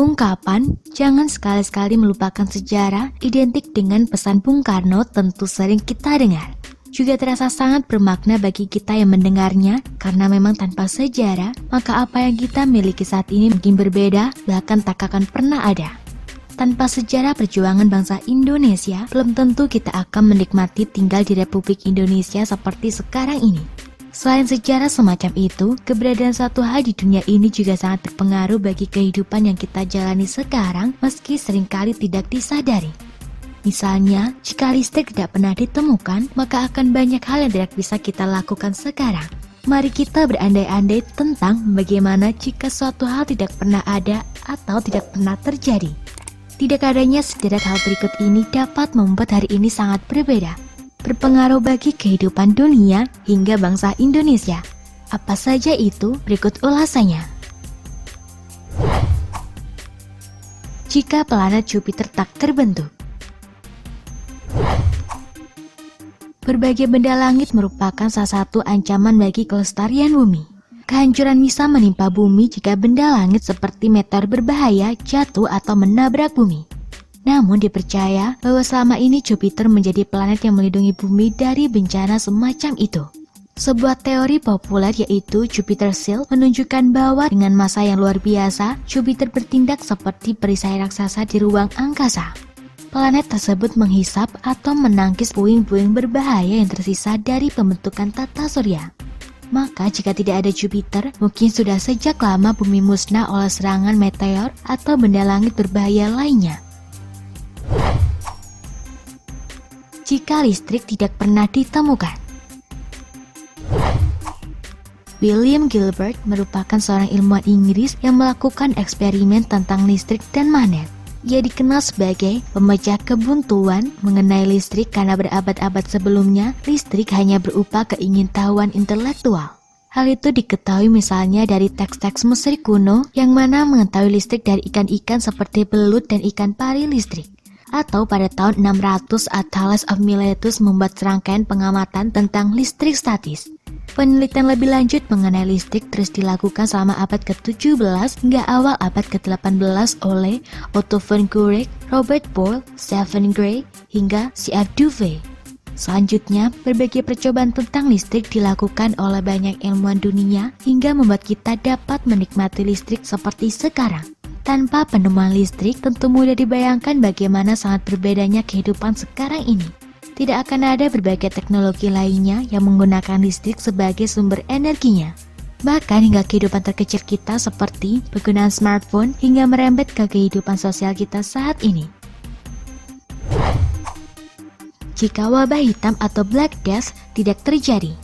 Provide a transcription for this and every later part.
Ungkapan "jangan sekali-sekali melupakan sejarah" identik dengan pesan Bung Karno tentu sering kita dengar. Juga terasa sangat bermakna bagi kita yang mendengarnya, karena memang tanpa sejarah, maka apa yang kita miliki saat ini mungkin berbeda, bahkan tak akan pernah ada. Tanpa sejarah perjuangan bangsa Indonesia, belum tentu kita akan menikmati tinggal di Republik Indonesia seperti sekarang ini. Selain sejarah semacam itu, keberadaan suatu hal di dunia ini juga sangat berpengaruh bagi kehidupan yang kita jalani sekarang, meski seringkali tidak disadari. Misalnya, jika listrik tidak pernah ditemukan, maka akan banyak hal yang tidak bisa kita lakukan sekarang. Mari kita berandai-andai tentang bagaimana jika suatu hal tidak pernah ada atau tidak pernah terjadi. Tidak adanya sederet hal berikut ini dapat membuat hari ini sangat berbeda, berpengaruh bagi kehidupan dunia hingga bangsa Indonesia. Apa saja itu? Berikut ulasannya. Jika planet Jupiter tak terbentuk. Berbagai benda langit merupakan salah satu ancaman bagi kelestarian bumi. Kehancuran bisa menimpa bumi jika benda langit seperti meteor berbahaya jatuh atau menabrak bumi. Namun dipercaya bahwa selama ini Jupiter menjadi planet yang melindungi bumi dari bencana semacam itu. Sebuah teori populer yaitu Jupiter Shield menunjukkan bahwa dengan massa yang luar biasa, Jupiter bertindak seperti perisai raksasa di ruang angkasa. Planet tersebut menghisap atau menangkis puing-puing berbahaya yang tersisa dari pembentukan tata surya. Maka jika tidak ada Jupiter, mungkin sudah sejak lama bumi musnah oleh serangan meteor atau benda langit berbahaya lainnya. Jika listrik tidak pernah ditemukan. William Gilbert merupakan seorang ilmuwan Inggris yang melakukan eksperimen tentang listrik dan magnet. Ia dikenal sebagai pemecah kebuntuan mengenai listrik karena berabad-abad sebelumnya, listrik hanya berupa keingintahuan intelektual. Hal itu diketahui misalnya dari teks-teks Mesir kuno yang mana mengetahui listrik dari ikan-ikan seperti belut dan ikan pari listrik. Atau pada tahun 600 Thales of Miletus membuat serangkaian pengamatan tentang listrik statis. Penelitian lebih lanjut mengenai listrik terus dilakukan selama abad ke-17 hingga awal abad ke-18 oleh Otto von Guericke, Robert Boyle, Stephen Gray, hingga C.F. Duvay. Selanjutnya, berbagai percobaan tentang listrik dilakukan oleh banyak ilmuwan dunia hingga membuat kita dapat menikmati listrik seperti sekarang. Tanpa penemuan listrik, tentu mudah dibayangkan bagaimana sangat berbedanya kehidupan sekarang ini. Tidak akan ada berbagai teknologi lainnya yang menggunakan listrik sebagai sumber energinya. Bahkan hingga kehidupan terkecil kita seperti penggunaan smartphone hingga merembet ke kehidupan sosial kita saat ini. Jika wabah hitam atau Black Death tidak terjadi.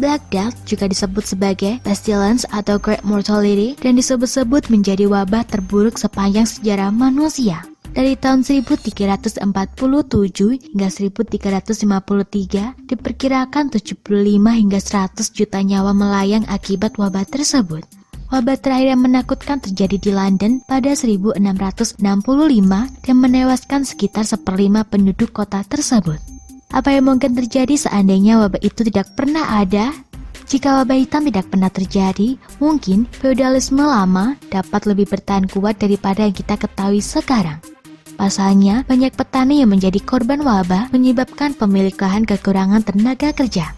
Black Death juga disebut sebagai pestilence atau Great Mortality dan disebut-sebut menjadi wabah terburuk sepanjang sejarah manusia. Dari tahun 1347 hingga 1353, diperkirakan 75 hingga 100 juta nyawa melayang akibat wabah tersebut. Wabah terakhir yang menakutkan terjadi di London pada 1665 dan menewaskan sekitar 1/5 penduduk kota tersebut. Apa yang mungkin terjadi seandainya wabah itu tidak pernah ada? Jika wabah hitam tidak pernah terjadi, mungkin feodalisme lama dapat lebih bertahan kuat daripada yang kita ketahui sekarang. Pasalnya, banyak petani yang menjadi korban wabah menyebabkan pemilik lahan kekurangan tenaga kerja.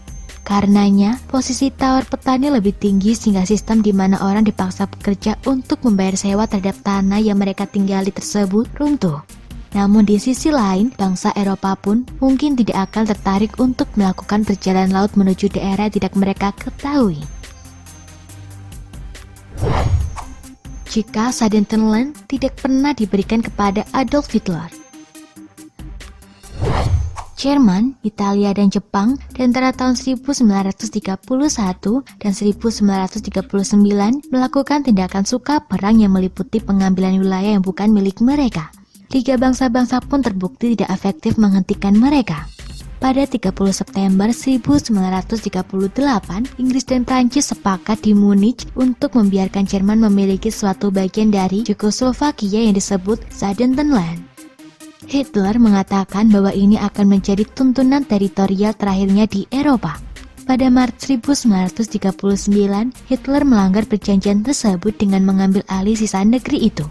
Karenanya, posisi tawar petani lebih tinggi sehingga sistem di mana orang dipaksa bekerja untuk membayar sewa terhadap tanah yang mereka tinggali tersebut runtuh. Namun di sisi lain, bangsa Eropa pun mungkin tidak akan tertarik untuk melakukan perjalanan laut menuju daerah yang tidak mereka ketahui. Jika Sudetenland tidak pernah diberikan kepada Adolf Hitler. Jerman, Italia, dan Jepang di antara tahun 1931 dan 1939 melakukan tindakan suka perang yang meliputi pengambilan wilayah yang bukan milik mereka. Tiga bangsa-bangsa pun terbukti tidak efektif menghentikan mereka. Pada 30 September 1938, Inggris dan Prancis sepakat di Munich untuk membiarkan Jerman memiliki suatu bagian dari Czechoslovakia yang disebut Sudetenland. Hitler mengatakan bahwa ini akan menjadi tuntunan teritorial terakhirnya di Eropa. Pada Maret 1939, Hitler melanggar perjanjian tersebut dengan mengambil alih sisa negeri itu.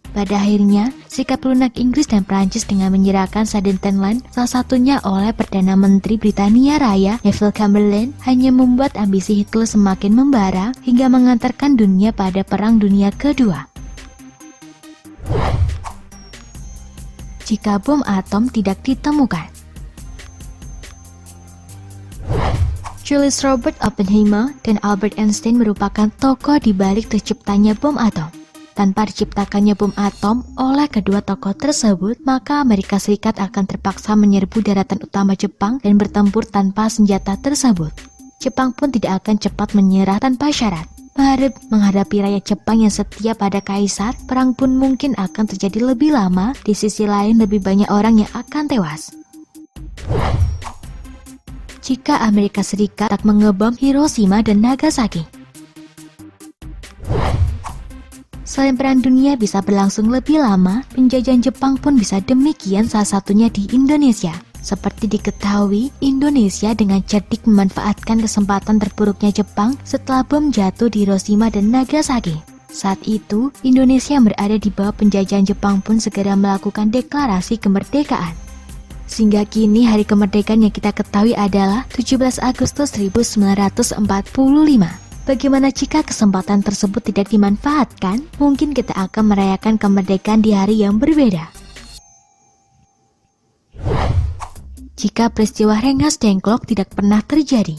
Pada akhirnya, sikap lunak Inggris dan Prancis dengan menyerahkan Sudetenland, salah satunya oleh Perdana Menteri Britania Raya Neville Chamberlain, hanya membuat ambisi Hitler semakin membara hingga mengantarkan dunia pada Perang Dunia Kedua. Jika bom atom tidak ditemukan. Julius Robert Oppenheimer dan Albert Einstein merupakan tokoh di balik terciptanya bom atom. Tanpa diciptakannya bom atom oleh kedua tokoh tersebut, maka Amerika Serikat akan terpaksa menyerbu daratan utama Jepang dan bertempur tanpa senjata tersebut. Jepang pun tidak akan cepat menyerah tanpa syarat. Menghadapi rakyat Jepang yang setia pada kaisar, perang pun mungkin akan terjadi lebih lama, di sisi lain lebih banyak orang yang akan tewas. Jika Amerika Serikat tak mengebom Hiroshima dan Nagasaki. Selain Perang Dunia bisa berlangsung lebih lama, penjajahan Jepang pun bisa demikian, salah satunya di Indonesia. Seperti diketahui, Indonesia dengan cerdik memanfaatkan kesempatan terpuruknya Jepang setelah bom jatuh di Hiroshima dan Nagasaki. Saat itu, Indonesia yang berada di bawah penjajahan Jepang pun segera melakukan deklarasi kemerdekaan. Sehingga kini hari kemerdekaan yang kita ketahui adalah 17 Agustus 1945. Bagaimana jika kesempatan tersebut tidak dimanfaatkan? Mungkin kita akan merayakan kemerdekaan di hari yang berbeda. Jika peristiwa Rengas Dengklok tidak pernah terjadi.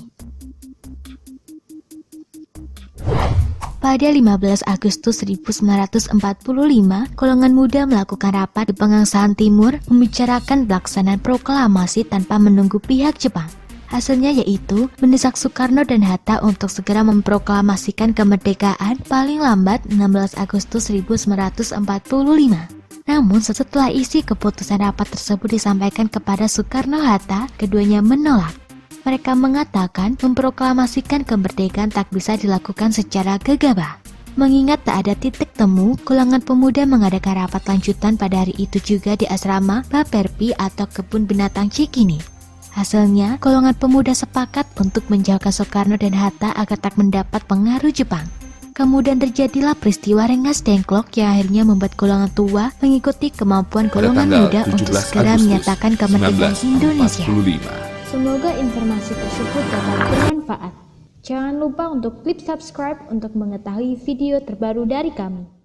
Pada 15 Agustus 1945, golongan muda melakukan rapat di Pengangsan Timur membicarakan pelaksanaan proklamasi tanpa menunggu pihak Jepang. Hasilnya yaitu mendesak Soekarno dan Hatta untuk segera memproklamasikan kemerdekaan paling lambat 16 Agustus 1945. Namun setelah isi keputusan rapat tersebut disampaikan kepada Soekarno-Hatta, keduanya menolak. Mereka mengatakan memproklamasikan kemerdekaan tak bisa dilakukan secara gegabah. Mengingat tak ada titik temu, golongan pemuda mengadakan rapat lanjutan pada hari itu juga di asrama Baperpi atau kebun binatang Cikini. Hasilnya, golongan pemuda sepakat untuk menjauhkan Soekarno dan Hatta agar tak mendapat pengaruh Jepang. Kemudian terjadilah peristiwa Rengas Dengklok yang akhirnya membuat golongan tua mengikuti kemampuan golongan muda untuk segera menyatakan kemerdekaan Indonesia. Semoga informasi tersebut dapat bermanfaat. Jangan lupa untuk klik subscribe untuk mengetahui video terbaru dari kami.